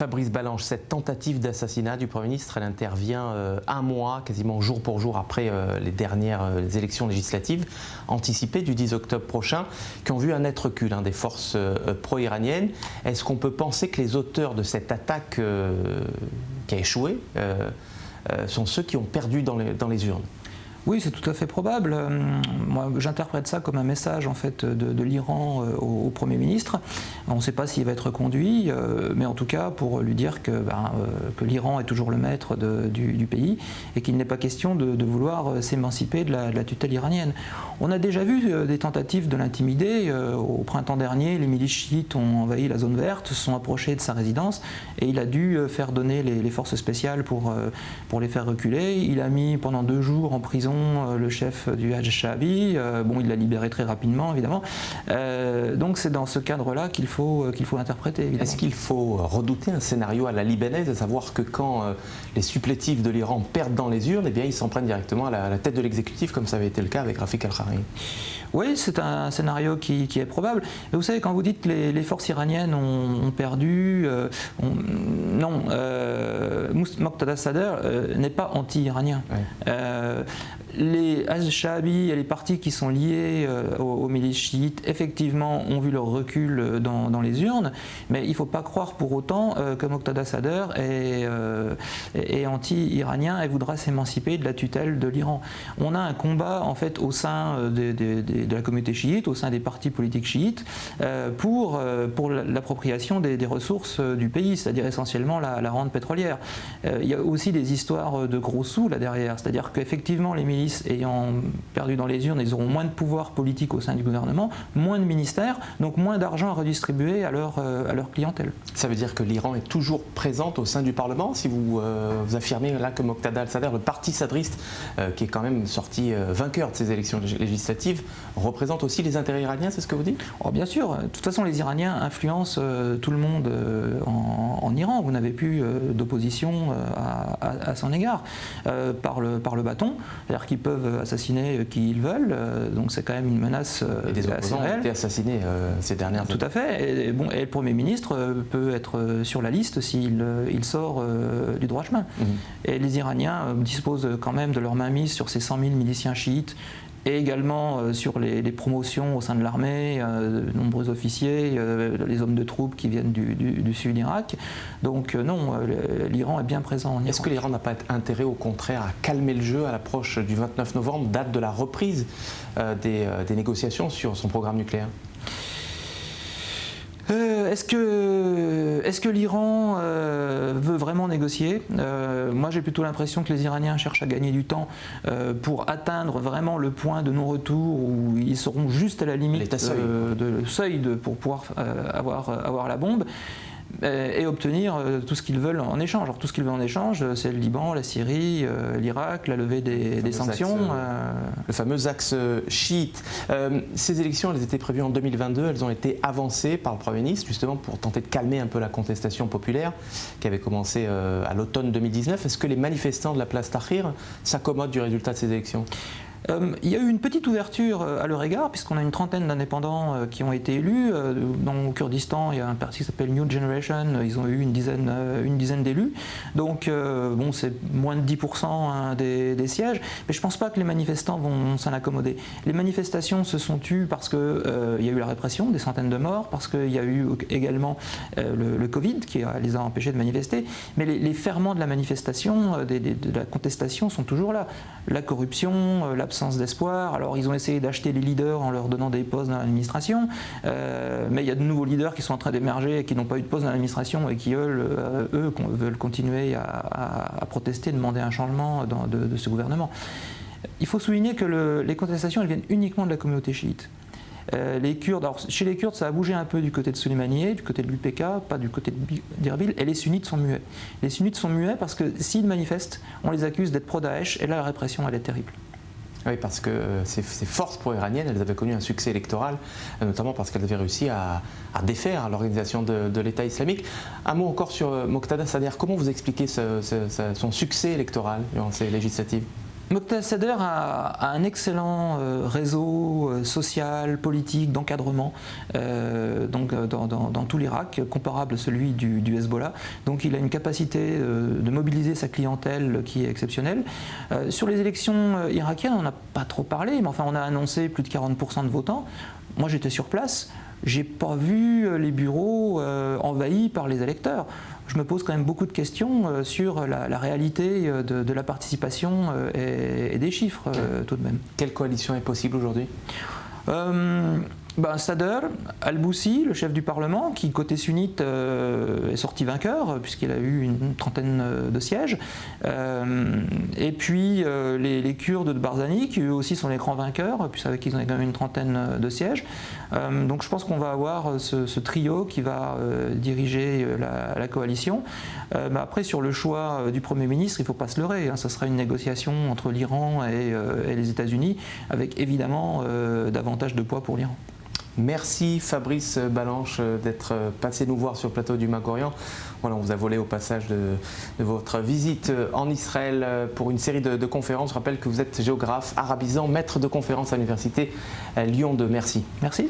Fabrice Balanche, cette tentative d'assassinat du Premier ministre, elle intervient un mois, quasiment jour pour jour après les dernières élections législatives anticipées du 10 octobre prochain, qui ont vu un net recul des forces pro-iraniennes. Est-ce qu'on peut penser que les auteurs de cette attaque qui a échoué sont ceux qui ont perdu dans les urnes ? Oui, c'est tout à fait probable. Moi, j'interprète ça comme un message en fait de l'Iran au Premier ministre. On ne sait pas s'il va être reconduit, mais en tout cas pour lui dire que l'Iran est toujours le maître du pays et qu'il n'est pas question de vouloir s'émanciper de la tutelle iranienne. On a déjà vu des tentatives de l'intimider. Au printemps dernier, les milices chiites ont envahi la zone verte, se sont approchés de sa résidence et il a dû faire donner les forces spéciales pour les faire reculer. Il a mis pendant 2 jours en prison le chef du Hajj Shaabi, il l'a libéré très rapidement évidemment, donc c'est dans ce cadre-là qu'il faut interpréter. Est-ce qu'il faut redouter un scénario à la libanaise, à savoir que quand les supplétifs de l'Iran perdent dans les urnes, eh bien ils s'en prennent directement à la tête de l'exécutif, comme ça avait été le cas avec Rafik al-Hariri? Oui, c'est un scénario qui est probable. Mais vous savez, quand vous dites que les forces iraniennes ont perdu, non, Moqtada Sadr n'est pas anti-iranien. Ouais. Les Hajj Shaabi et les partis qui sont liés aux milices chiites, effectivement, ont vu leur recul dans les urnes, mais il ne faut pas croire pour autant que Moqtada Sadr est anti-iranien et voudra s'émanciper de la tutelle de l'Iran. On a un combat, en fait, au sein de la communauté chiite, au sein des partis politiques chiites, pour l'appropriation des ressources du pays, c'est-à-dire essentiellement la rente pétrolière. Il y a aussi des histoires de gros sous là derrière, c'est-à-dire qu'effectivement les milices ayant perdu dans les urnes, ils auront moins de pouvoir politique au sein du gouvernement, moins de ministères, donc moins d'argent à redistribuer à leur clientèle. Ça veut dire que l'Iran est toujours présente au sein du Parlement, si vous affirmez là que Moqtada al-Sadr, le parti sadriste, qui est quand même sorti vainqueur de ces élections législatives, représente aussi les intérêts iraniens, c'est ce que vous dites? Oh, bien sûr, de toute façon les Iraniens influencent tout le monde en Iran, vous n'avez plus d'opposition à son égard, par le bâton, c'est-à-dire qu'ils peuvent assassiner qui ils veulent, donc c'est quand même une menace et des opposants ont été assassinés ces dernières années. Tout à fait, et le Premier ministre peut être sur la liste s'il sort du droit chemin. Et les Iraniens disposent quand même de leur mainmise sur ces 100 000 miliciens chiites, et également sur les promotions au sein de l'armée, de nombreux officiers, les hommes de troupes qui viennent du sud d'Irak. Donc non, l'Iran est bien présent en Iran. Est-ce que l'Iran n'a pas intérêt au contraire à calmer le jeu à l'approche du 29 novembre, date de la reprise des négociations sur son programme nucléaire ? Est-ce que l'Iran veut vraiment négocier? Moi j'ai plutôt l'impression que les Iraniens cherchent à gagner du temps pour atteindre vraiment le point de non-retour où ils seront juste à la limite de seuil pour pouvoir avoir la bombe. Et obtenir tout ce qu'ils veulent en échange. Alors tout ce qu'ils veulent en échange, c'est le Liban, la Syrie, l'Irak, la levée des sanctions. Le fameux axe chiite. Ces élections, elles étaient prévues en 2022, elles ont été avancées par le Premier ministre, justement pour tenter de calmer un peu la contestation populaire qui avait commencé à l'automne 2019. Est-ce que les manifestants de la place Tahrir s'accommodent du résultat de ces élections ? Il y a eu une petite ouverture à leur égard, puisqu'on a une trentaine d'indépendants qui ont été élus. Dans le Kurdistan, il y a un parti qui s'appelle New Generation, ils ont eu une dizaine d'élus. Donc, c'est moins de 10% des sièges. Mais je ne pense pas que les manifestants vont s'en accommoder. Les manifestations se sont tues parce qu'il y a eu la répression, des centaines de morts, parce qu'il y a eu également le Covid qui les a empêchés de manifester. Mais les ferments de la manifestation, de la contestation sont toujours là. La corruption, l'absence d'espoir. Alors ils ont essayé d'acheter les leaders en leur donnant des postes dans l'administration, mais il y a de nouveaux leaders qui sont en train d'émerger et qui n'ont pas eu de poste dans l'administration et qui veulent continuer à protester, demander un changement de ce gouvernement. Il faut souligner que les contestations elles viennent uniquement de la communauté chiite. Les Kurdes, alors chez les Kurdes ça a bougé un peu du côté de Soleimani, du côté de l'UPK, pas du côté d'Erbil, et les sunnites sont muets. Les sunnites sont muets parce que s'ils manifestent, on les accuse d'être pro-Daesh et là la répression elle est terrible. Oui, parce que ces forces pro-iraniennes, elles avaient connu un succès électoral, notamment parce qu'elles avaient réussi à défaire l'organisation de l'État islamique. Un mot encore sur Moqtada Sadr. Comment vous expliquez son succès électoral durant ces législatives? Moqtada Sadr a un excellent réseau social, politique, d'encadrement dans tout l'Irak, comparable à celui du Hezbollah. Donc il a une capacité de mobiliser sa clientèle qui est exceptionnelle. Sur les élections irakiennes, on n'a pas trop parlé, mais enfin on a annoncé plus de 40% de votants. Moi j'étais sur place, j'ai pas vu les bureaux envahis par les électeurs. Je me pose quand même beaucoup de questions sur la réalité de la participation et des chiffres tout de même. Quelle coalition est possible aujourd'hui ? Sadr al-Boussi, le chef du Parlement, qui côté sunnite est sorti vainqueur puisqu'il a eu une trentaine de sièges, et puis les Kurdes de Barzani qui eux aussi sont les grands vainqueurs puisqu'avec ils ont quand même une trentaine de sièges. Donc je pense qu'on va avoir ce trio qui va diriger la coalition. Après sur le choix du Premier ministre, il ne faut pas se leurrer, ça sera une négociation entre l'Iran et les États-Unis avec évidemment davantage de poids pour l'Iran. Merci Fabrice Balanche d'être passé nous voir sur le plateau du Mag-Orient. Voilà, on vous a volé au passage de votre visite en Israël pour une série de conférences. Je rappelle que vous êtes géographe arabisant, maître de conférences à l'université Lyon 2. Merci. Merci.